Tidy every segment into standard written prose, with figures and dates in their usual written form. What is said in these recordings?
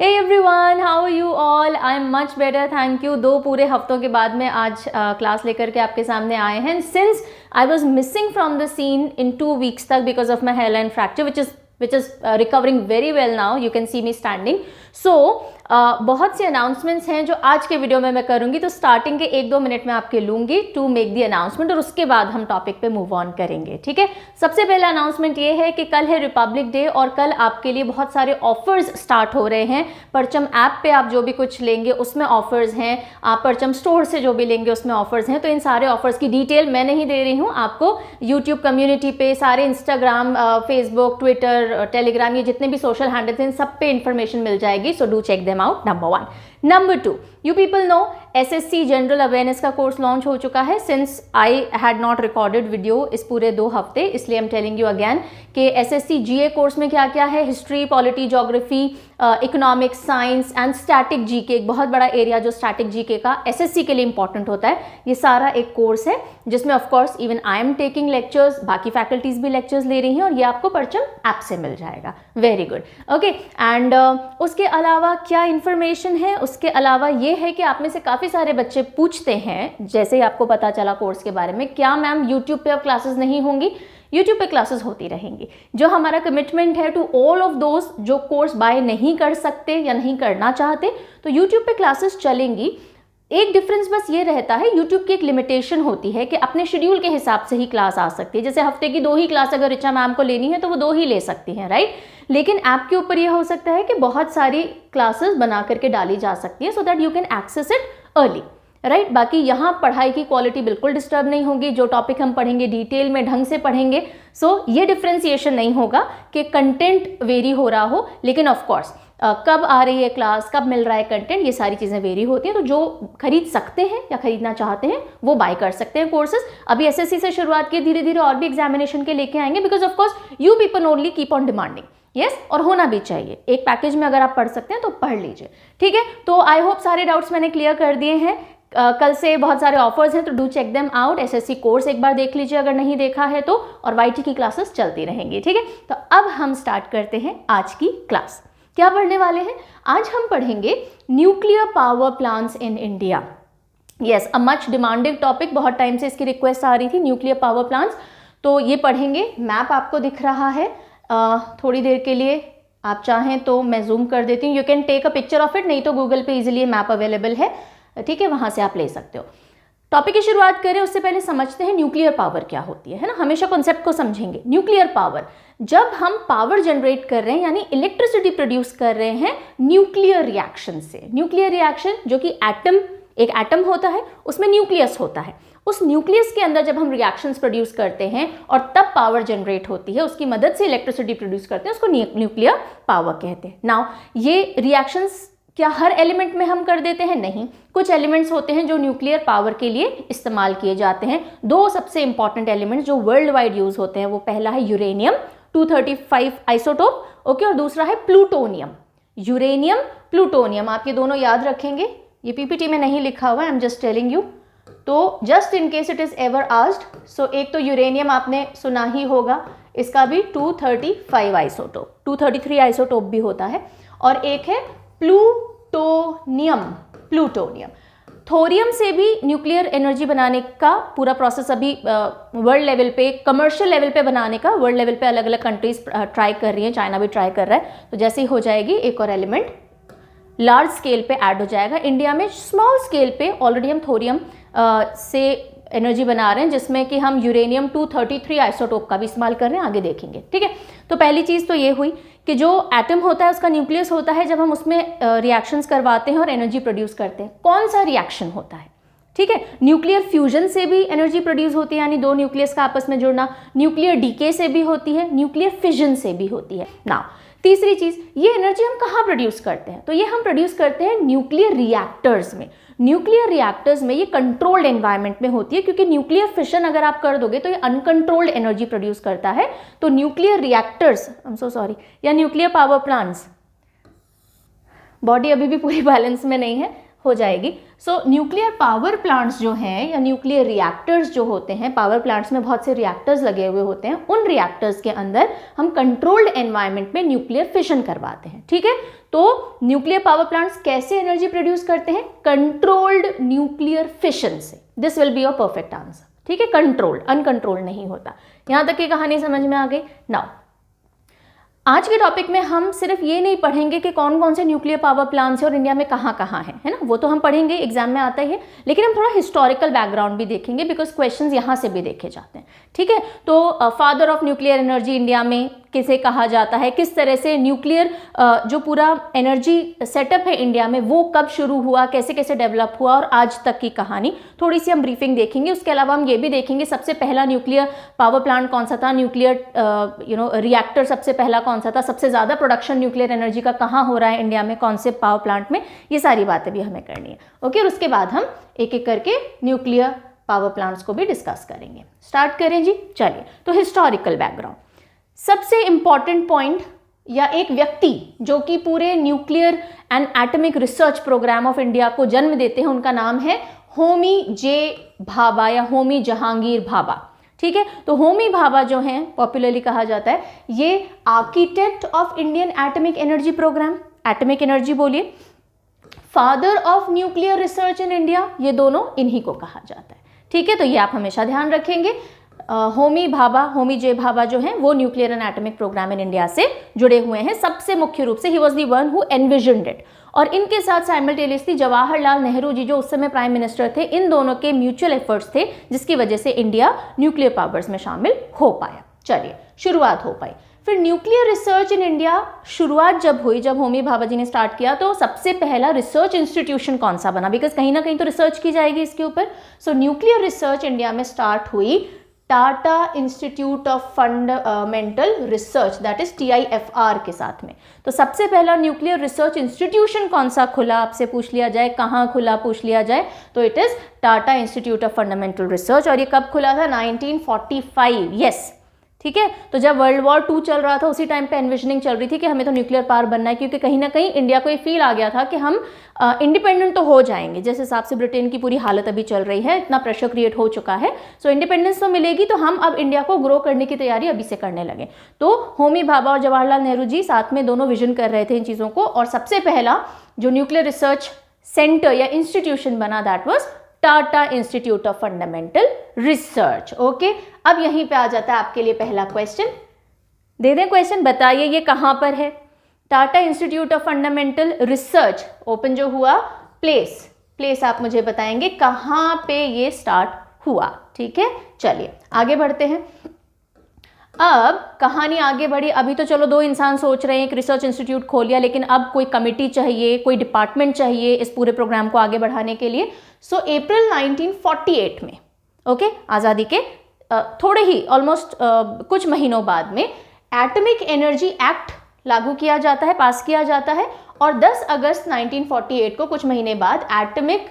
Hey everyone, how are you all? I am much better, thank you. 2 पूरे हफ्तों के बाद में आज क्लास लेकर के आपके सामने आए हैं. Since I was missing from the scene in 2 weeks तक because of my hairline fracture, which is recovering very well now. You can see me standing. So बहुत से अनाउंसमेंट्स हैं जो आज के वीडियो में मैं करूंगी, तो स्टार्टिंग के 1-2 मिनट में आपके लूंगी टू मेक दी अनाउंसमेंट और उसके बाद हम टॉपिक पे मूव ऑन करेंगे. ठीक है, सबसे पहला अनाउंसमेंट ये है कि कल है रिपब्लिक डे और कल आपके लिए बहुत सारे ऑफर्स स्टार्ट हो रहे हैं. परचम ऐप पे आप जो भी कुछ लेंगे उसमें ऑफर्स हैं, आप परचम स्टोर से जो भी लेंगे उसमें ऑफर्स हैं. तो इन सारे ऑफर्स की डिटेल मैं नहीं दे रही हूँ, आपको यूट्यूब कम्युनिटी पे सारे इंस्टाग्राम, फेसबुक, ट्विटर, टेलीग्राम, ये जितने भी सोशल हैंडल्स हैं सब पे इंफॉर्मेशन मिल जाएगी. So do check them out. Number 1. Number 2, you people know SSC general awareness का कोर्स लॉन्च हो चुका है. Since I had not recorded video इस पूरे 2 हफ्ते, इसलिए I am telling you again कि एसएससी जीए कोर्स में क्या क्या है. History, polity, geography, economics, science and static GK, एक बहुत बड़ा एरिया जो स्टैटिक जीके का एसएससी के लिए इंपॉर्टेंट होता है. ये सारा एक कोर्स है जिसमें of course even I am taking lectures, बाकी फैकल्टीज भी लेक्चर्स ले रही हैं और ये आपको परचम ऐप से मिल जाएगा. Very good. ओके, एंड उसके अलावा क्या इन्फॉर्मेशन है, उसके अलावा ये है कि आप में से काफ़ी सारे बच्चे पूछते हैं, जैसे ही आपको पता चला कोर्स के बारे में, क्या मैम यूट्यूब पे अब क्लासेस नहीं होंगी? यूट्यूब पे क्लासेस होती रहेंगी. जो हमारा कमिटमेंट है टू ऑल ऑफ दोज जो कोर्स बाय नहीं कर सकते या नहीं करना चाहते, तो यूट्यूब पे क्लासेस चलेंगी. एक डिफरेंस बस ये रहता है, यूट्यूब की एक लिमिटेशन होती है कि अपने शेड्यूल के हिसाब से ही क्लास आ सकती है. जैसे हफ्ते की 2 ही क्लास अगर ऋचा मैम को लेनी है तो वो 2 ही ले सकती हैं, राइट. लेकिन ऐप के ऊपर ये हो सकता है कि बहुत सारी क्लासेस बना करके डाली जा सकती है so that you can access it early, right. बाकी यहाँ पढ़ाई की क्वालिटी बिल्कुल डिस्टर्ब नहीं होगी. जो टॉपिक हम पढ़ेंगे डिटेल में ढंग से पढ़ेंगे. सो ये डिफ्रेंसिएशन नहीं होगा कि कंटेंट वेरी हो रहा हो, लेकिन ऑफकोर्स कब आ रही है क्लास, कब मिल रहा है कंटेंट, ये सारी चीज़ें वेरी होती हैं. तो जो खरीद सकते हैं या खरीदना चाहते हैं वो बाय कर सकते हैं कोर्सेज. अभी एसएससी से शुरुआत की, धीरे धीरे और भी एग्जामिनेशन के लेके आएंगे, because of course you people only keep on demanding. Yes, और होना भी चाहिए. एक पैकेज में अगर आप पढ़ सकते हैं तो पढ़ लीजिए. ठीक है, तो आई होप सारे डाउट्स मैंने क्लियर कर दिए हैं. कल से बहुत सारे ऑफर्स हैं तो do check them out. SSC course एक बार देख लीजिए अगर नहीं देखा है तो, और वाईटी की क्लासेस चलती रहेंगी. ठीक है, तो अब हम स्टार्ट करते हैं आज की क्लास. क्या पढ़ने वाले हैं आज? हम पढ़ेंगे nuclear power plants in India. Yes, a much demanded topic, बहुत टाइम से इसकी रिक्वेस्ट आ रही थी, न्यूक्लियर पावर प्लांट्स. तो ये पढ़ेंगे. मैप आपको दिख रहा है, थोड़ी देर के लिए आप चाहें तो मैं जूम कर देती हूँ. You can take a picture of it, नहीं तो गूगल पे इजीली मैप अवेलेबल है. ठीक है, वहाँ से आप ले सकते हो. टॉपिक की शुरुआत करें उससे पहले समझते हैं न्यूक्लियर पावर क्या होती है ना. हमेशा कॉन्सेप्ट को समझेंगे. न्यूक्लियर पावर, जब हम पावर जनरेट कर रहे हैं यानी इलेक्ट्रिसिटी प्रोड्यूस कर रहे हैं न्यूक्लियर रिएक्शन से. न्यूक्लियर रिएक्शन जो कि एटम, एक एटम होता है उसमें न्यूक्लियस होता है. उस न्यूक्लियस के अंदर जब हम रिएक्शंस प्रोड्यूस करते हैं और तब पावर जनरेट होती है, उसकी मदद से इलेक्ट्रिसिटी प्रोड्यूस करते हैं, उसको न्यूक्लियर पावर कहते हैं. नाउ ये रिएक्शंस क्या हर एलिमेंट में हम कर देते हैं? नहीं. कुछ एलिमेंट्स होते हैं जो न्यूक्लियर पावर के लिए इस्तेमाल किए जाते हैं. 2 सबसे इंपॉर्टेंट एलिमेंट्स जो वर्ल्ड वाइड यूज होते हैं, वो पहला है यूरेनियम 235 आइसोटोप, ओके, और दूसरा है प्लूटोनियम. यूरेनियम, प्लूटोनियम, आप ये दोनों याद रखेंगे. ये पीपीटी में नहीं लिखा हुआ है, I am just telling you. तो just in case it is ever asked, so एक तो यूरेनियम आपने सुना ही होगा, इसका भी 235 आइसोटोप, 233 आइसोटोप भी होता है. और एक है प्लूटोनियम. प्लूटोनियम, थोरियम से भी न्यूक्लियर एनर्जी बनाने का पूरा प्रोसेस अभी वर्ल्ड लेवल पे, कमर्शियल लेवल पे बनाने का वर्ल्ड लेवल पे अलग अलग कंट्रीज ट्राई कर रही हैं. चाइना भी ट्राई कर रहा है. तो जैसे ही हो जाएगी एक और एलिमेंट लार्ज स्केल पे ऐड हो जाएगा. इंडिया में स्मॉल स्केल पे ऑलरेडी हम थोरियम से एनर्जी बना रहे हैं, जिसमें कि हम यूरेनियम 233 आइसोटोप का भी इस्तेमाल कर रहे हैं, आगे देखेंगे. ठीक है, तो पहली चीज़ तो ये हुई कि जो एटम होता है उसका न्यूक्लियस होता है जब हम उसमें रिएक्शंस करवाते हैं और एनर्जी प्रोड्यूस करते हैं. कौन सा रिएक्शन होता है? ठीक है, न्यूक्लियर फ्यूजन से भी एनर्जी प्रोड्यूस होती है, यानी 2 न्यूक्लियस का आपस में जुड़ना. न्यूक्लियर डीके से भी होती है, न्यूक्लियर फिजन से भी होती है. नाउ तीसरी चीज़, ये एनर्जी हम कहाँ प्रोड्यूस करते हैं? तो ये हम प्रोड्यूस करते हैं न्यूक्लियर रिएक्टर्स में. न्यूक्लियर रिएक्टर्स में ये कंट्रोल्ड एनवायरनमेंट में होती है, क्योंकि न्यूक्लियर फिशन अगर आप कर दोगे तो ये अनकंट्रोल्ड एनर्जी प्रोड्यूस करता है. तो nuclear reactors, I am so sorry, या न्यूक्लियर पावर प्लांट्स, बॉडी अभी भी पूरी बैलेंस में नहीं है, हो जाएगी। सो न्यूक्लियर पावर प्लांट्स जो हैं या न्यूक्लियर रिएक्टर्स जो होते हैं, पावर प्लांट्स में बहुत से रिएक्टर्स लगे हुए होते हैं, उन रिएक्टर्स के अंदर हम कंट्रोल्ड एनवायरनमेंट में न्यूक्लियर फिशन करवाते हैं, ठीक है। तो न्यूक्लियर पावर प्लांट्स कैसे एनर्जी प्रोड्यूस करते हैं? कंट्रोल्ड न्यूक्लियर फिशन से। This will be your perfect answer, ठीक है। कंट्रोल्ड, अनकंट्रोल्ड नहीं होता। यहां तक की कहानी समझ में आ गई। नाउ आज के टॉपिक में हम सिर्फ ये नहीं पढ़ेंगे कि कौन कौन से न्यूक्लियर पावर प्लांट्स हैं और इंडिया में कहाँ कहाँ हैं, है ना, वो तो हम पढ़ेंगे, एग्जाम में आता ही है, लेकिन हम थोड़ा हिस्टोरिकल बैकग्राउंड भी देखेंगे बिकॉज क्वेश्चंस यहाँ से भी देखे जाते हैं, ठीक है। तो father of nuclear energy India में किसे कहा जाता है, किस तरह से न्यूक्लियर जो पूरा एनर्जी सेटअप है इंडिया में वो कब शुरू हुआ, कैसे कैसे डेवलप हुआ और आज तक की कहानी थोड़ी सी हम ब्रीफिंग देखेंगे। उसके अलावा हम ये भी देखेंगे सबसे पहला न्यूक्लियर पावर प्लांट कौन सा था, न्यूक्लियर रिएक्टर सबसे पहला कौन सा था, सबसे ज़्यादा प्रोडक्शन न्यूक्लियर एनर्जी का कहाँ हो रहा है इंडिया में, कौन से पावर प्लांट में, ये सारी बातें भी हमें करनी है, ओके। और उसके बाद हम एक एक करके न्यूक्लियर पावर प्लांट्स को भी डिस्कस करेंगे। स्टार्ट करें जी, चलिए। तो हिस्टोरिकल बैकग्राउंड, सबसे इंपॉर्टेंट पॉइंट या एक व्यक्ति जो कि पूरे nuclear and atomic research program of India को जन्म देते हैं, उनका नाम है होमी जे भाभा या होमी जहांगीर भाभा, ठीक है। तो होमी भाभा जो हैं, पॉपुलरली कहा जाता है, ये architect of Indian atomic energy program, atomic energy बोलिए, father of nuclear research in India, ये दोनों इन्हीं को कहा जाता है, ठीक है। तो ये आप हमेशा ध्यान रखेंगे। होमी भाभा, होमी जे भाभा जो हैं वो nuclear and atomic program in India से जुड़े हुए हैं सबसे मुख्य रूप से। He was the one who envisioned it. और इनके साथ साइमल्टेनियसली जवाहरलाल नेहरू जी जो उस समय प्राइम मिनिस्टर थे, इन दोनों के म्यूचुअल एफर्ट्स थे जिसकी वजह से इंडिया न्यूक्लियर पावर्स में शामिल हो पाया। चलिए, शुरुआत हो पाई। फिर न्यूक्लियर रिसर्च इन इंडिया शुरुआत जब हुई, जब होमी भाभा जी ने स्टार्ट किया, तो सबसे पहला रिसर्च इंस्टीट्यूशन कौन सा बना, बिकॉज कहीं ना कहीं तो रिसर्च की जाएगी इसके ऊपर। सो न्यूक्लियर रिसर्च इंडिया में स्टार्ट हुई Tata institute of fundamental research, that is TIFR के साथ में। तो सबसे पहला न्यूक्लियर रिसर्च इंस्टीट्यूशन कौन सा खुला, आपसे पूछ लिया जाए कहाँ खुला, पूछ लिया जाए तो it is Tata institute of fundamental research. और ये कब खुला था? 1945, यस, ठीक है। तो जब वर्ल्ड वॉर 2 चल रहा था उसी टाइम पे एनविजनिंग चल रही थी कि हमें तो न्यूक्लियर पावर बनना है, क्योंकि कहीं ना कहीं इंडिया को ये फील आ गया था कि हम इंडिपेंडेंट तो हो जाएंगे। जिस हिसाब से ब्रिटेन की पूरी हालत अभी चल रही है, इतना प्रेशर क्रिएट हो चुका है, सो इंडिपेंडेंस तो मिलेगी, तो हम अब इंडिया को ग्रो करने की तैयारी अभी से करने लगे। तो होमी भाभा और जवाहरलाल नेहरू जी साथ में दोनों विजन कर रहे थे इन चीज़ों को। और सबसे पहला जो न्यूक्लियर रिसर्च सेंटर या इंस्टीट्यूशन बना, that was Tata institute of fundamental research, okay. अब यहीं पे आ जाता है आपके लिए पहला क्वेश्चन। दे दें क्वेश्चन, बताइए ये कहां पर है? Tata institute of fundamental research open जो हुआ, प्लेस आप मुझे बताएंगे कहां पे ये स्टार्ट हुआ, ठीक है। चलिए आगे बढ़ते हैं। अब कहानी आगे बढ़ी। अभी तो चलो 2 इंसान सोच रहे हैं, एक रिसर्च इंस्टीट्यूट खोल लिया, लेकिन अब कोई कमिटी चाहिए, कोई डिपार्टमेंट चाहिए इस पूरे प्रोग्राम को आगे बढ़ाने के लिए। सो अप्रैल 1948 में, ओके, आज़ादी के थोड़े ही ऑलमोस्ट कुछ महीनों बाद में एटॉमिक एनर्जी एक्ट लागू किया जाता है, पास किया जाता है। और 10 अगस्त 1948 को, कुछ महीने बाद, एटॉमिक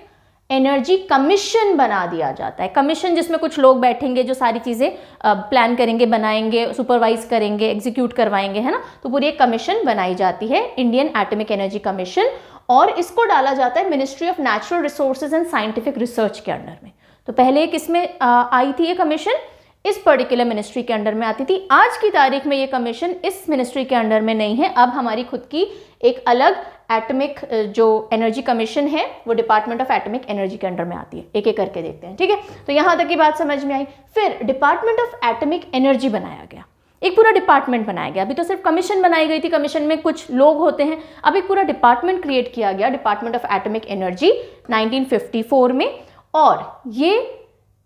एनर्जी कमीशन बना दिया जाता है। कमीशन जिसमें कुछ लोग बैठेंगे जो सारी चीज़ें प्लान करेंगे, बनाएंगे, सुपरवाइज करेंगे, एग्जीक्यूट करवाएंगे, है ना। तो पूरी एक कमीशन बनाई जाती है, इंडियन एटॉमिक एनर्जी कमीशन, और इसको डाला जाता है ministry of natural resources and scientific research के अंडर में। तो पहले किसमें आई थी ये कमीशन? इस पर्टिकुलर मिनिस्ट्री के अंडर में आती थी। आज की तारीख में ये कमीशन इस मिनिस्ट्री के अंडर में नहीं है। अब हमारी खुद की एक अलग एटॉमिक जो एनर्जी कमीशन है वो डिपार्टमेंट ऑफ एटॉमिक एनर्जी के अंडर में आती है। एक एक करके देखते हैं, ठीक है। तो यहाँ तक की बात समझ में आई। फिर डिपार्टमेंट ऑफ एटॉमिक एनर्जी बनाया गया, एक पूरा डिपार्टमेंट बनाया गया। अभी तो सिर्फ कमीशन बनाई गई थी, कमीशन में कुछ लोग होते हैं, अब एक पूरा डिपार्टमेंट क्रिएट किया गया, डिपार्टमेंट ऑफ एटॉमिक एनर्जी 1954 में। और ये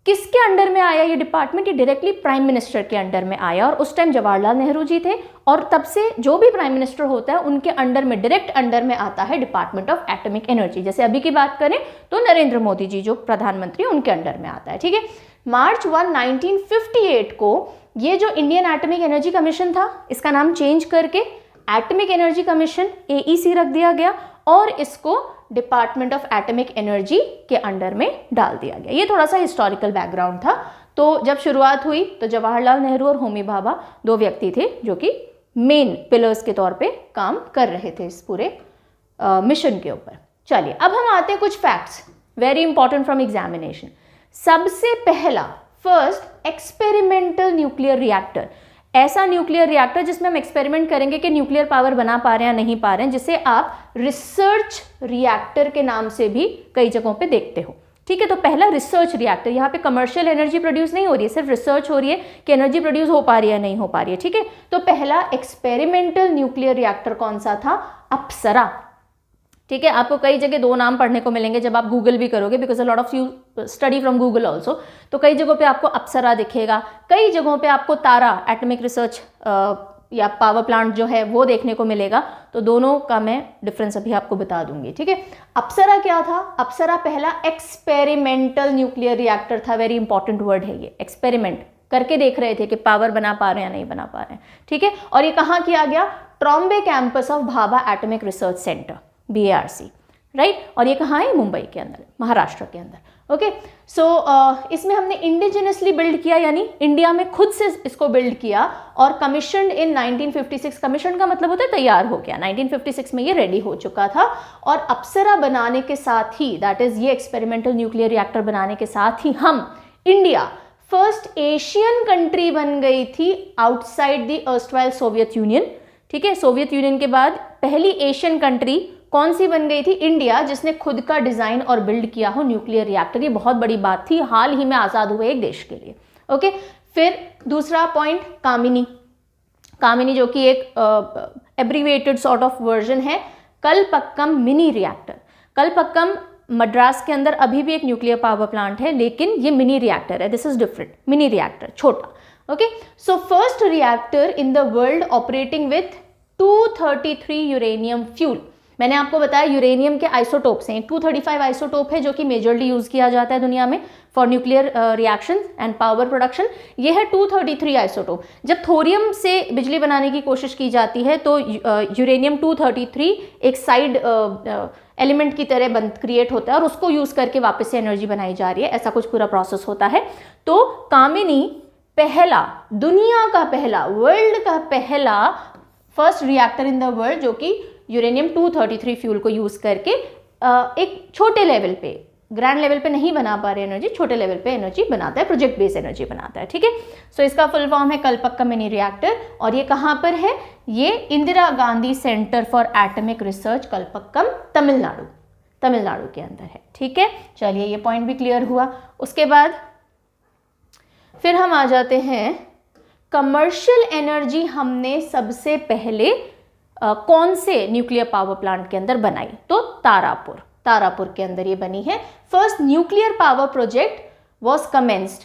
किसके अंडर में आया ये डिपार्टमेंट? ये डायरेक्टली प्राइम मिनिस्टर के अंडर में आया। और उस टाइम जवाहरलाल नेहरू जी थे, और तब से जो भी प्राइम मिनिस्टर होता है उनके अंडर में, डायरेक्ट अंडर में आता है डिपार्टमेंट ऑफ एटॉमिक एनर्जी। जैसे अभी की बात करें तो नरेंद्र मोदी जी जो प्रधानमंत्री उनके अंडर में आता है, ठीक है। मार्च 1, 1958 को ये जो इंडियन एटॉमिक एनर्जी कमीशन था, इसका नाम चेंज करके एटॉमिक एनर्जी कमीशन AEC रख दिया गया, और इसको डिपार्टमेंट ऑफ एटॉमिक एनर्जी के अंडर में डाल दिया गया। ये थोड़ा सा हिस्टोरिकल बैकग्राउंड था। तो जब शुरुआत हुई तो जवाहरलाल नेहरू और होमी भाभा 2 व्यक्ति थे जो कि मेन पिलर्स के तौर पे काम कर रहे थे इस पूरे मिशन के ऊपर। चलिए अब हम आते हैं कुछ facts very important from examination. सबसे पहला फर्स्ट एक्सपेरिमेंटल न्यूक्लियर रिएक्टर, ऐसा न्यूक्लियर रिएक्टर जिसमें हम एक्सपेरिमेंट करेंगे कि न्यूक्लियर पावर बना पा रहे हैं या नहीं पा रहे हैं, जिसे आप रिसर्च रिएक्टर के नाम से भी कई जगहों पे देखते हो। ठीक है, तो पहला रिसर्च रिएक्टर, यहाँ पे कमर्शियल एनर्जी प्रोड्यूस नहीं हो रही है, सिर्फ रिसर्च हो रही है कि एनर्जी प्रोड्यूस हो पा रही है नहीं हो पा रही है। ठीक है, तो पहला एक्सपेरिमेंटल न्यूक्लियर रिएक्टर कौन सा था? अप्सरा। ठीक है, आपको कई जगह दो नाम पढ़ने को मिलेंगे जब आप गूगल भी करोगे, because a lot of you study from Google also. तो कई जगहों पे आपको अप्सरा दिखेगा, कई जगहों पे आपको तारा एटॉमिक रिसर्च या पावर प्लांट जो है वो देखने को मिलेगा। तो दोनों का मैं डिफरेंस अभी आपको बता दूंगी। ठीक है, अप्सरा क्या था? अप्सरा पहला एक्सपेरिमेंटल न्यूक्लियर रिएक्टर था। वेरी इंपॉर्टेंट वर्ड है ये, एक्सपेरिमेंट करके देख रहे थे कि पावर बना पा रहे हैं या नहीं बना पा रहे हैं। ठीक है, और ये कहाँ किया गया? Trombay campus of Bhabha atomic research centre, BARC, right. और ये कहाँ है? मुंबई के अंदर, महाराष्ट्र के अंदर। ओके, सो इसमें हमने इंडिजिनसली बिल्ड किया, यानी इंडिया में खुद से इसको बिल्ड किया और कमीशन इन 1956। कमीशन का मतलब होता है तैयार हो गया, 1956 में ये रेडी हो चुका था। और अप्सरा बनाने के साथ ही, दैट इज ये एक्सपेरिमेंटल न्यूक्लियर रिएक्टर बनाने के साथ ही हम इंडिया फर्स्ट एशियन कंट्री बन गई थी outside the erstwhile Soviet union. ठीक है, सोवियत यूनियन के बाद पहली एशियन कंट्री कौन सी बन गई थी? इंडिया, जिसने खुद का डिजाइन और बिल्ड किया हो न्यूक्लियर रिएक्टर। ये बहुत बड़ी बात थी हाल ही में आजाद हुए एक देश के लिए। ओके, फिर दूसरा पॉइंट कामिनी। कामिनी जो कि एक एब्रीवेटेड सॉर्ट ऑफ वर्जन है, कलपक्कम मिनी रिएक्टर। कलपक्कम मद्रास के अंदर अभी भी एक न्यूक्लियर पावर प्लांट है, लेकिन ये मिनी रिएक्टर है। This is different, mini reactor, छोटा। Okay, so first reactor in the world operating with 233 uranium fuel. मैंने आपको बताया यूरेनियम के आइसोटोप्स हैं, 235 आइसोटोप है जो कि मेजरली यूज किया जाता है दुनिया में for nuclear reaction and power production. ये है 233 आइसोटोप। जब थोरियम से बिजली बनाने की कोशिश की जाती है तो यूरेनियम 233 एक साइड एलिमेंट की तरह क्रिएट होता है और उसको यूज करके वापस से एनर्जी बनाई जा रही है, ऐसा कुछ पूरा प्रोसेस होता है। तो कामिनी पहला, दुनिया का पहला, वर्ल्ड का पहला first reactor in the world जो कि यूरेनियम 233 फ्यूल को यूज करके एक छोटे लेवल पे, ग्रैंड लेवल पे नहीं बना पा रहे एनर्जी, छोटे लेवल पे एनर्जी बनाता है, प्रोजेक्ट बेस्ड एनर्जी बनाता है। ठीक है, सो इसका फुल फॉर्म है कलपक्कम मिनी रिएक्टर। और ये कहाँ पर है? ये Indira Gandhi centre for atomic research, Kalpakkam, Tamil Nadu, Tamil Nadu के अंदर है। ठीक है, चलिए ये पॉइंट भी क्लियर हुआ। उसके बाद फिर हम आ जाते हैं कमर्शियल एनर्जी हमने सबसे पहले कौन से न्यूक्लियर पावर प्लांट के अंदर बनाई? तो तारापुर, तारापुर के अंदर ये बनी है। First nuclear power project was commenced.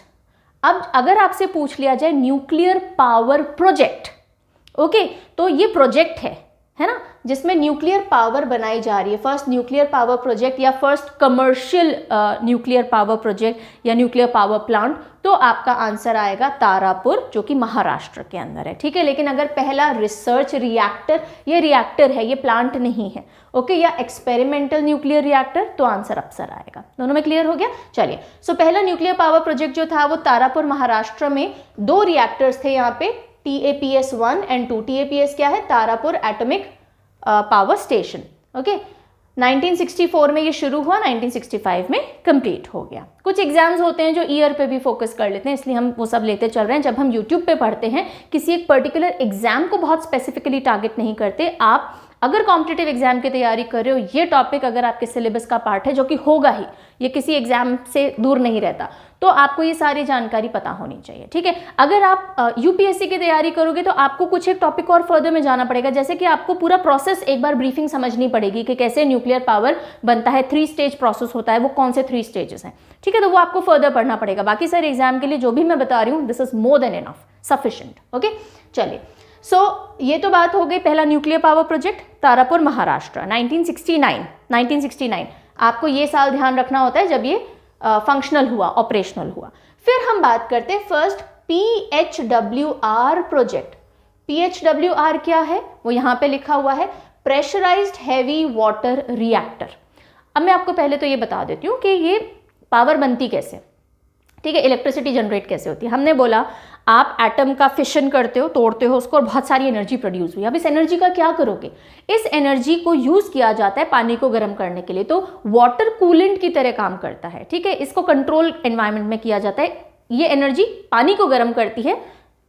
अब अगर आपसे पूछ लिया जाए न्यूक्लियर पावर प्रोजेक्ट, ओके, तो ये प्रोजेक्ट है ना, जिसमें न्यूक्लियर पावर बनाई जा रही है। फर्स्ट न्यूक्लियर पावर प्रोजेक्ट या first commercial nuclear power project या न्यूक्लियर पावर प्लांट, तो आपका आंसर आएगा तारापुर, जो कि महाराष्ट्र के अंदर है। ठीक है, लेकिन अगर पहला रिसर्च रिएक्टर, ये रिएक्टर है, ये प्लांट नहीं है, ओके, या एक्सपेरिमेंटल न्यूक्लियर रिएक्टर, तो आंसर अप्सरा आएगा। दोनों में क्लियर हो गया? चलिए, सो पहला न्यूक्लियर पावर प्रोजेक्ट जो था वो तारापुर महाराष्ट्र में, 2 रिएक्टर्स थे यहाँ पे, TAPS 1 and 2। TAPS क्या है? Tarapur atomic power station. Okay, 1964 में ये शुरू हुआ, 1965 में कंप्लीट हो गया। कुछ एग्जाम्स होते हैं जो ईयर पे भी फोकस कर लेते हैं, इसलिए हम वो सब लेते चल रहे हैं। जब हम यूट्यूब पे पढ़ते हैं, किसी एक पर्टिकुलर एग्जाम को बहुत स्पेसिफिकली टारगेट नहीं करते। आप अगर कॉम्पिटिटिव एग्जाम की तैयारी कर रहे हो, ये टॉपिक अगर आपके सिलेबस का पार्ट है, जो कि होगा ही, ये किसी एग्जाम से दूर नहीं रहता, तो आपको ये सारी जानकारी पता होनी चाहिए। ठीक है, अगर आप UPSC की तैयारी करोगे तो आपको कुछ एक टॉपिक और फर्दर में जाना पड़ेगा, जैसे कि आपको पूरा प्रोसेस एक बार ब्रीफिंग समझनी पड़ेगी कि कैसे न्यूक्लियर पावर बनता है। 3 स्टेज प्रोसेस होता है, वो कौन से 3 स्टेजेस हैं। ठीक है, तो वो आपको फर्दर पढ़ना पड़ेगा। बाकी सारे एग्जाम के लिए जो भी मैं बता रही हूँ, this is more than enough, sufficient. Okay, चलिए, सो ये तो बात हो गई पहला nuclear power project Tarapur Maharashtra, 1969। आपको ये साल ध्यान रखना होता है जब ये फंक्शनल हुआ, ऑपरेशनल हुआ। फिर हम बात करते हैं फर्स्ट PHWR प्रोजेक्ट। PHWR क्या है? वो यहाँ पे लिखा हुआ है, प्रेशराइज्ड हैवी वाटर रिएक्टर। अब मैं आपको पहले तो ये बता देती हूँ कि ये पावर बनती कैसे। ठीक है, इलेक्ट्रिसिटी जनरेट कैसे होती है? हमने बोला आप एटम का फिशन करते हो, तोड़ते हो उसको और बहुत सारी एनर्जी प्रोड्यूस हुई। अब इस एनर्जी का क्या करोगे? इस एनर्जी को यूज किया जाता है पानी को गर्म करने के लिए, तो वाटर कूलेंट की तरह काम करता है। ठीक है, इसको कंट्रोल एनवायरनमेंट में किया जाता है। ये एनर्जी पानी को गर्म करती है,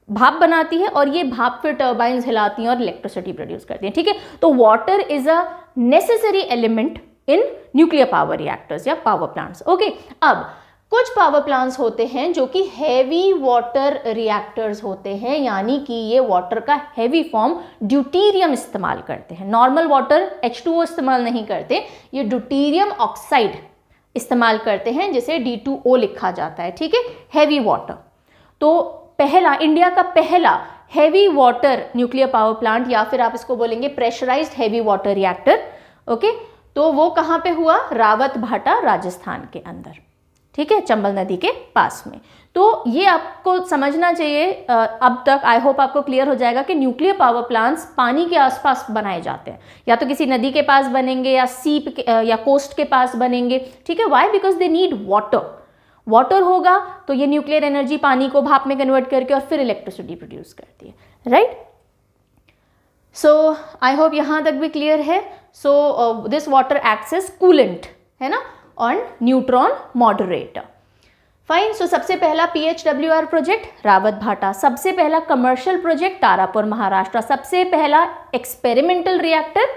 भाप बनाती है और ये भाप फिर टर्बाइंस हिलाती हैं और इलेक्ट्रिसिटी प्रोड्यूस करती हैं। ठीक है, तो water is a necessary element in nuclear power reactors या पावर प्लांट्स। ओके, अब कुछ पावर प्लांट्स होते हैं जो कि हैवी वाटर रिएक्टर्स होते हैं, यानी कि ये वाटर का हैवी फॉर्म ड्यूटीरियम इस्तेमाल करते हैं। नॉर्मल वाटर H2O इस्तेमाल नहीं करते, ये ड्यूटीरियम ऑक्साइड इस्तेमाल करते हैं जिसे D2O लिखा जाता है। ठीक है, हैवी वाटर। तो पहला, इंडिया का पहला heavy water nuclear power plant या फिर आप इसको बोलेंगे pressurized heavy water reactor, okay, तो वो कहाँ पे हुआ? रावत भाटा, राजस्थान के अंदर। ठीक है, चंबल नदी के पास में। तो ये आपको समझना चाहिए। अब तक आई होप आपको क्लियर हो जाएगा कि न्यूक्लियर पावर प्लांट्स पानी के आसपास बनाए जाते हैं, या तो किसी नदी के पास बनेंगे या सी या कोस्ट के पास बनेंगे। ठीक है, why? Because they need water. Water होगा तो ये न्यूक्लियर एनर्जी पानी को भाप में कन्वर्ट करके और फिर इलेक्ट्रिसिटी प्रोड्यूस करती है, राइट? सो आई होप यहां तक भी क्लियर है। So this water acts as coolant, है ना, on neutron moderator. Fine. So सबसे पहला PHWR प्रोजेक्ट रावत भाटा, सबसे पहला कमर्शियल प्रोजेक्ट तारापुर महाराष्ट्र, सबसे पहला एक्सपेरिमेंटल रिएक्टर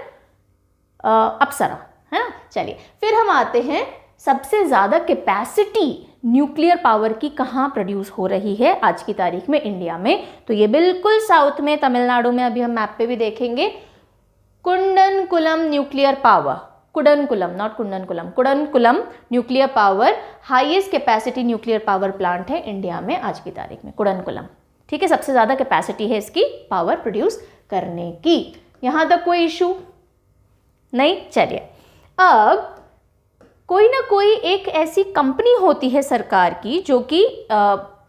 अप्सरा, है ना। चलिए फिर हम आते हैं सबसे ज़्यादा कैपेसिटी न्यूक्लियर पावर की कहाँ प्रोड्यूस हो रही है आज की तारीख में इंडिया में? तो ये बिल्कुल साउथ में, तमिलनाडु में, अभी हम मैप पे भी देखेंगे। Kundankulam nuclear power, Kudankulam, not Kundankulam, Kudankulam nuclear power highest capacity nuclear power plant है इंडिया में आज की तारीख में, कुडनकुलम। ठीक है, सबसे ज़्यादा कैपेसिटी है इसकी पावर प्रोड्यूस करने की। यहाँ तक कोई इशू नहीं? चलिए, अब कोई ना कोई एक ऐसी कंपनी होती है सरकार की जो कि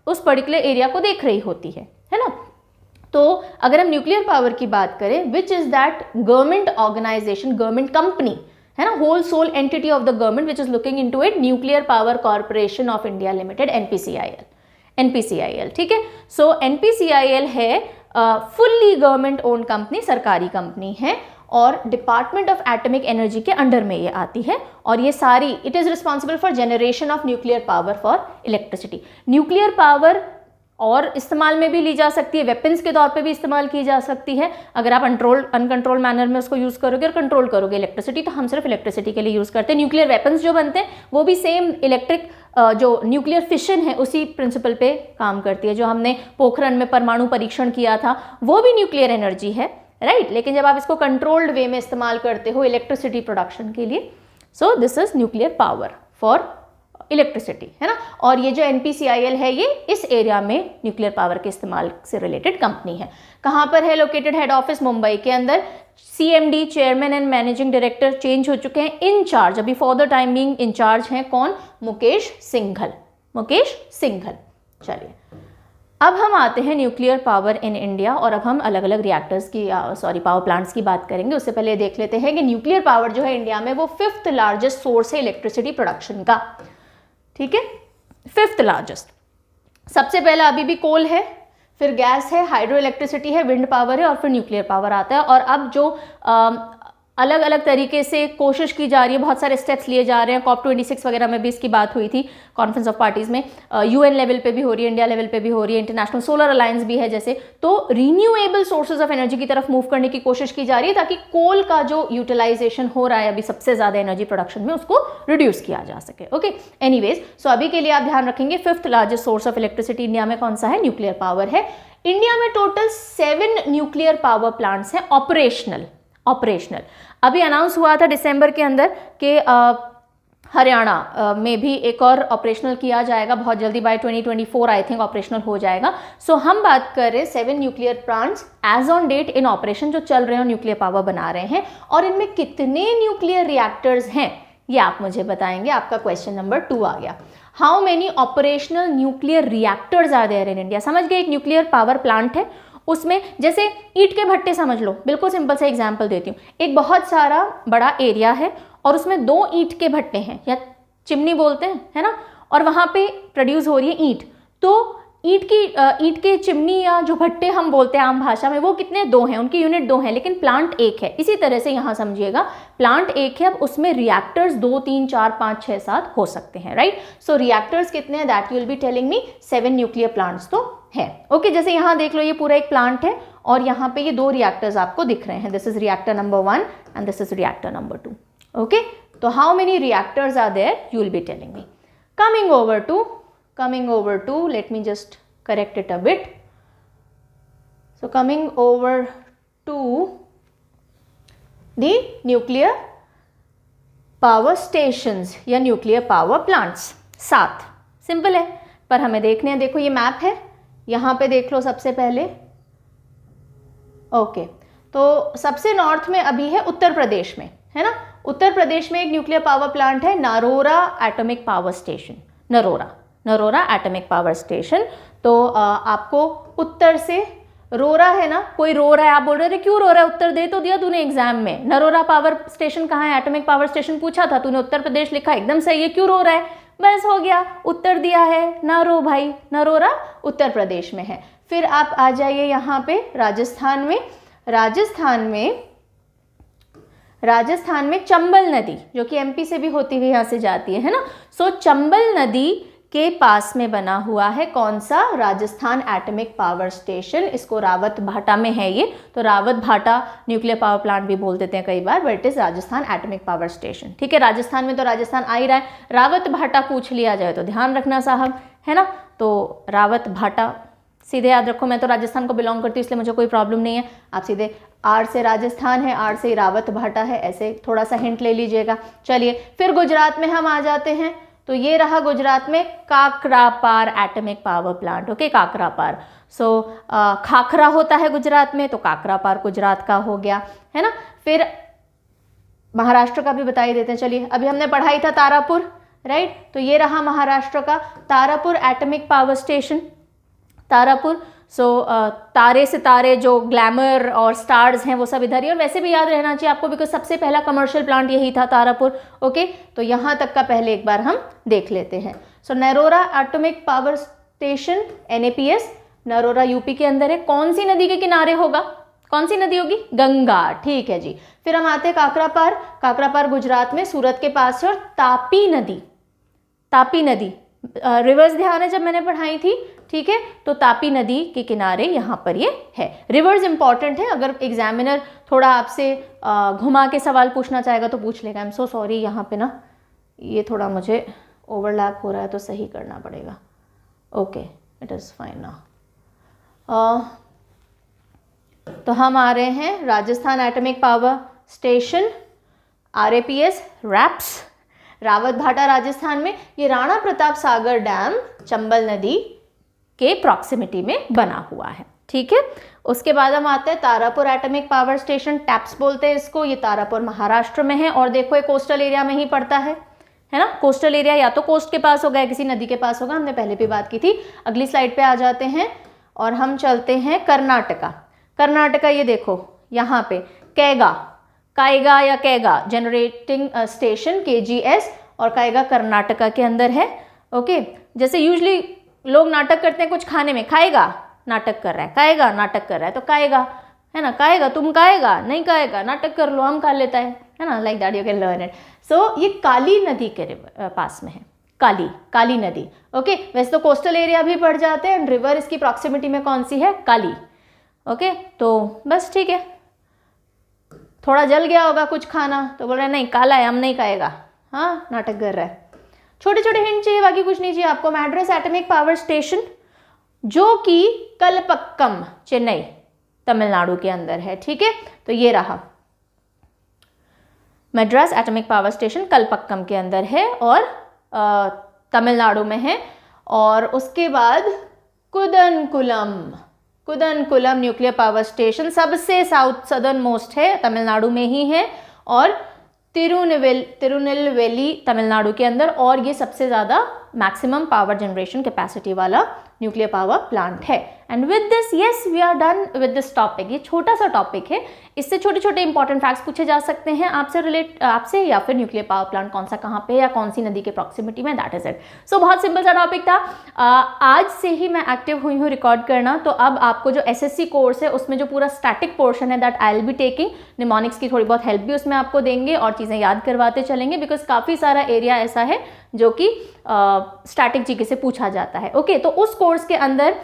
उस पर्टिकुलर एरिया को देख रही होती है ना। तो अगर हम न्यूक्लियर पावर की बात करें, which is that government organization, government company, है ना, whole sole entity of the government which is looking into it, nuclear power corporation of India limited, NPCIL। ठीक है, सो NPCIL है फुल्ली गवर्नमेंट ओन कंपनी, सरकारी कंपनी है और department of atomic energy के अंडर में ये आती है। और ये सारी, it is responsible for generation of nuclear power for electricity. Nuclear power और इस्तेमाल में भी ली जा सकती है, वेपन्स के तौर पे भी इस्तेमाल की जा सकती है। अगर आप अनकंट्रोल मैनर में उसको यूज़ करोगे और कंट्रोल करोगे इलेक्ट्रिसिटी, तो हम सिर्फ इलेक्ट्रिसिटी के लिए यूज़ करते हैं। न्यूक्लियर वेपन्स जो बनते हैं वो भी सेम इलेक्ट्रिक जो न्यूक्लियर फिशन है उसी प्रिंसिपल पे काम करती है। जो हमने पोखरण में परमाणु परीक्षण किया था वो भी न्यूक्लियर एनर्जी है, राइट? लेकिन जब आप इसको कंट्रोल्ड वे में इस्तेमाल करते हो इलेक्ट्रिसिटी प्रोडक्शन के लिए, so this is nuclear power for electricity, है ना। और ये जो NPCIL है ये इस एरिया में न्यूक्लियर पावर के इस्तेमाल से रिलेटेड कंपनी है। कहाँ पर है लोकेटेड? हेड ऑफिस मुंबई के अंदर। CMD chairman and managing director change हो चुके हैं। इंचार्ज अभी for the time being incharge हैं कौन? मुकेश सिंघल, मुकेश सिंघल। चलिए अब हम आते हैं न्यूक्लियर पावर इन इंडिया और अब हम अलग अलग रिएक्टर्स की पावर प्लांट्स की बात करेंगे। उससे पहले देख लेते हैं कि न्यूक्लियर पावर जो है इंडिया में वो 5th लार्जेस्ट सोर्स है इलेक्ट्रिसिटी प्रोडक्शन का। ठीक है, 5th लार्जेस्ट। सबसे पहला अभी भी कोल है, फिर गैस है, हाइड्रो इलेक्ट्रिसिटी है, विंड पावर है और फिर न्यूक्लियर पावर आता है। और अब जो अलग अलग तरीके से कोशिश की जा रही है, बहुत सारे स्टेप्स लिए जा रहे हैं। COP26 वगैरह में भी इसकी बात हुई थी, कॉन्फ्रेंस ऑफ पार्टीज में। UN लेवल पे भी हो रही है, इंडिया लेवल पे भी हो रही है, इंटरनेशनल सोलर अलायंस भी है जैसे। तो रीन्यूएबल सोर्सेज ऑफ एनर्जी की तरफ मूव करने की कोशिश की जा रही है ताकि कोल का जो यूटिलाइजेशन हो रहा है अभी सबसे ज़्यादा एनर्जी प्रोडक्शन में, उसको रिड्यूस किया जा सके। ओके, एनीवेज, सो अभी के लिए आप ध्यान रखेंगे 5th largest source of electricity India में कौन सा है? न्यूक्लियर पावर है। इंडिया में टोटल 7 न्यूक्लियर पावर प्लांट्स हैं ऑपरेशनल। अभी अनाउंस हुआ था दिसंबर के अंदर कि हरियाणा में भी एक और ऑपरेशनल किया जाएगा बहुत जल्दी, बाय 2024 आई थिंक ऑपरेशनल हो जाएगा। सो हम बात कर रहे हैं 7 nuclear plants as on date in operation जो चल रहे हैं, न्यूक्लियर पावर बना रहे हैं। और इनमें कितने न्यूक्लियर रिएक्टर्स हैं ये आप मुझे बताएंगे। आपका क्वेश्चन नंबर 2 आ गया। How many operational nuclear reactors are there in India? समझ गए, एक न्यूक्लियर पावर प्लांट है, उसमें जैसे ईंट के भट्टे समझ लो, बिल्कुल सिंपल सा एग्जांपल देती हूँ। एक बहुत सारा बड़ा एरिया है और उसमें 2 ईंट के भट्टे हैं या चिमनी बोलते हैं, है ना। और वहाँ पे प्रोड्यूस हो रही है ईंट, तो ईंट के चिमनी या जो भट्टे हम बोलते हैं आम भाषा में, वो कितने? 2 हैं, उनकी यूनिट 2 हैं, लेकिन प्लांट 1 है। इसी तरह से यहाँ समझिएगा, प्लांट 1 है, अब उसमें रिएक्टर्स 2, 3, 4, 5, 6, 7 हो सकते हैं, राइट। सो रिएक्टर्स कितने हैं? That you will be telling me 7 nuclear plants तो है। ओके, जैसे यहाँ देख लो, ये पूरा एक प्लांट है और यहाँ पे ये 2 रिएक्टर्स आपको दिख रहे हैं। This is reactor number 1 and this is reactor number 2। Okay, तो how many reactors are there, you will be telling me. coming over to let me just correct it a bit. So coming over to the nuclear power stations या nuclear power plants, 7 simple है, पर हमें देखने हैं। देखो ये map है, यहाँ पे देख लो सबसे पहले। ओके, तो सबसे नॉर्थ में अभी है उत्तर प्रदेश में, है ना। उत्तर प्रदेश में एक न्यूक्लियर पावर प्लांट है, Narora atomic power station, Narora atomic power station. तो आपको उत्तर से रो रहा है ना, कोई रो रहा है, आप बोल रहे थे क्यों रो रहा है, उत्तर दे तो दिया तूने एग्जाम में। नरोरा पावर स्टेशन कहाँ है, एटॉमिक पावर स्टेशन पूछा था, तूने उत्तर प्रदेश लिखा, एकदम सही है, क्यों रो रहा है, बस हो गया, उत्तर दिया है, ना रो भाई, नरोरा उत्तर प्रदेश में है। फिर आप आ जाइए यहाँ पे राजस्थान में चंबल नदी, जो कि एमपी से भी होती हुई यहाँ से जाती है ना। सो चंबल नदी के पास में बना हुआ है कौन सा, राजस्थान एटॉमिक पावर स्टेशन। इसको रावत भाटा में है ये, तो रावत भाटा न्यूक्लियर पावर प्लांट भी बोल देते हैं कई बार, but it is Rajasthan atomic power station. ठीक है, राजस्थान में तो राजस्थान आ ही रहा है, रावत भाटा पूछ लिया जाए तो ध्यान रखना साहब, है ना। तो रावत भाटा सीधे याद रखो, मैं तो राजस्थान को बिलोंग करती हूँ इसलिए मुझे कोई प्रॉब्लम नहीं है। आप सीधे आर से राजस्थान है, आर से रावत भाटा है, ऐसे थोड़ा सा हिंट ले लीजिएगा। चलिए फिर गुजरात में हम आ जाते हैं, तो ये रहा गुजरात में Kakrapar atomic power plant. Okay, Kakrapar. So khakhra होता है गुजरात में, तो काकरापार गुजरात का हो गया, है ना। फिर महाराष्ट्र का भी बता ही देते हैं। चलिए, अभी हमने पढ़ाई था तारापुर, राइट, तो ये रहा महाराष्ट्र का Tarapur atomic power station, Tarapur. So तारे सितारे जो ग्लैमर और स्टार्स हैं वो सब इधर ही, और वैसे भी याद रहना चाहिए आपको, बिकॉज सबसे पहला कमर्शियल प्लांट यही था, तारापुर। ओके, तो यहाँ तक का पहले एक बार हम देख लेते हैं। So Narora atomic power station, NAPS, Narora UP के अंदर है। कौन सी नदी के किनारे होगा, कौन सी नदी होगी, गंगा, ठीक है जी। फिर हम आते हैं काकरापार, काकरापार गुजरात में सूरत के पास है, और तापी नदी रिवर्स ध्यान है जब मैंने पढ़ाई थी, ठीक है। तो तापी नदी के किनारे यहाँ पर ये है। रिवर्स इंपॉर्टेंट है, अगर एग्जामिनर थोड़ा आपसे घुमा के सवाल पूछना चाहेगा तो पूछ लेगा। आई एम सो सॉरी, यहाँ पे ना ये थोड़ा मुझे ओवरलैप हो रहा है तो सही करना पड़ेगा। Okay, it is fine now. तो हम आ रहे हैं Rajasthan atomic power station, RAPS, RAPS, Rawat Bhata Rajasthan में। ये राणा प्रताप सागर डैम चंबल नदी के प्रॉक्सिमिटी में बना हुआ है, ठीक है। उसके बाद हम आते हैं Tarapur atomic power station, taps बोलते हैं इसको। ये तारापुर महाराष्ट्र में है, और देखो ये कोस्टल एरिया में ही पड़ता है ना। कोस्टल एरिया या तो कोस्ट के पास होगा या किसी नदी के पास होगा, हमने पहले भी बात की थी। अगली स्लाइड पे आ जाते हैं और हम चलते हैं कर्नाटका। ये देखो यहाँ पे कायगा या कैगा जनरेटिंग स्टेशन KGS, और कायगा कर्नाटका के अंदर है। ओके, जैसे यूजली लोग नाटक करते हैं कुछ खाने में, खाएगा नाटक कर रहा है, खाएगा नाटक कर रहा है, तो कायगा, है ना, काएगा, तुम काएगा नहीं काएगा, नाटक कर लो, हम खा लेता है ना, like that you can learn it. So ये काली नदी के पास में है, काली नदी। ओके, वैसे तो कोस्टल एरिया भी पड़ जाते हैं, एंड रिवर इसकी प्रॉक्सिमिटी में कौन सी है, काली। ओके, तो बस ठीक है, थोड़ा जल गया होगा कुछ खाना तो बोल रहा है नहीं काला है, हम नहीं खाएगा, हाँ नाटक कर रहा है। छोटे छोटे हिंट चाहिए, बाकी कुछ नहीं चाहिए आपको। मैड्रास एटॉमिक पावर स्टेशन जो कि कलपक्कम, चेन्नई, तमिलनाडु के अंदर है, ठीक है। तो ये रहा Madras atomic power station, Kalpakkam के अंदर है और तमिलनाडु में है। और उसके बाद कुदनकुलम न्यूक्लियर पावर स्टेशन सबसे सदर्न मोस्ट है, तमिलनाडु में ही है, और तिरुनेलवेली तमिलनाडु के अंदर, और ये सबसे ज़्यादा मैक्सिमम पावर जनरेशन कैपेसिटी वाला न्यूक्लियर पावर प्लांट है। And with this yes we are done with this topic. ये छोटा सा टॉपिक है, इससे छोटे छोटे इंपॉर्टेंट फैक्ट्स पूछे जा सकते हैं आपसे या फिर न्यूक्लियर पावर प्लांट कौन सा कहाँ पे या कौन सी नदी के प्रॉक्सिमिटी में, दैट इज इट। सो बहुत सिंपल सा टॉपिक था। आज से ही मैं एक्टिव हुई हूँ रिकॉर्ड करना, तो अब आपको जो एसएससी कोर्स है उसमें जो पूरा स्टैटिक पोर्शन है that I will be taking, mnemonics की थोड़ी बहुत हेल्प भी उसमें आपको देंगे और चीज़ें याद करवाते चलेंगे, बिकॉज काफ़ी सारा एरिया ऐसा है जो कि स्टैटिक जीके से पूछा जाता है। ओके, तो उस कोर्स के अंदर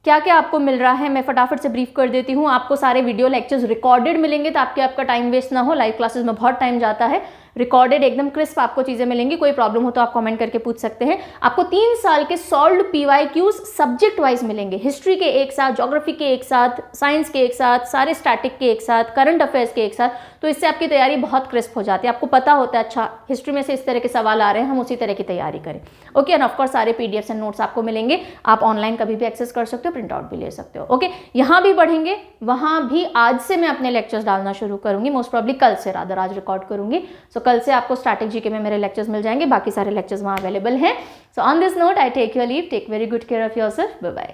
क्या क्या आपको मिल रहा है मैं फटाफट से ब्रीफ कर देती हूँ। आपको सारे वीडियो लेक्चर्स रिकॉर्डेड मिलेंगे ताकि आपका टाइम वेस्ट ना हो, लाइव क्लासेस में बहुत टाइम जाता है। रिकॉर्डेड एकदम क्रिस्प आपको चीज़ें मिलेंगी। कोई प्रॉब्लम हो तो आप कमेंट करके पूछ सकते हैं। आपको 3 साल के सॉल्व्ड PYQs सब्जेक्ट वाइज मिलेंगे, हिस्ट्री के एक साथ, ज्योग्राफी के एक साथ, साइंस के एक साथ, सारे स्टैटिक के एक साथ, करंट अफेयर्स के एक साथ। तो इससे आपकी तैयारी बहुत क्रिस्प हो जाती है, आपको पता होता है अच्छा हिस्ट्री में से इस तरह के सवाल आ रहे हैं, हम उसी तरह की तैयारी करें। ओके, एंड ऑफकोर्स सारे PDFs एंड नोट्स आपको मिलेंगे, आप ऑनलाइन कभी भी एक्सेस कर सकते हो, प्रिंट आउट भी ले सकते हो। ओके, यहाँ भी पढ़ेंगे, वहाँ भी आज से मैं अपने लेक्चर्स डालना शुरू करूँगी, मोस्ट प्रॉब्ली कल से, रादर आज रिकॉर्ड करूँगी। सो कल से आपको स्टैटिक जीके में मेरे लेक्चर्स मिल जाएंगे, बाकी सारे लेक्चर्स वहाँ अवेलेबल हैं। So on this note I take your leave, take very good care of yourself, bye bye.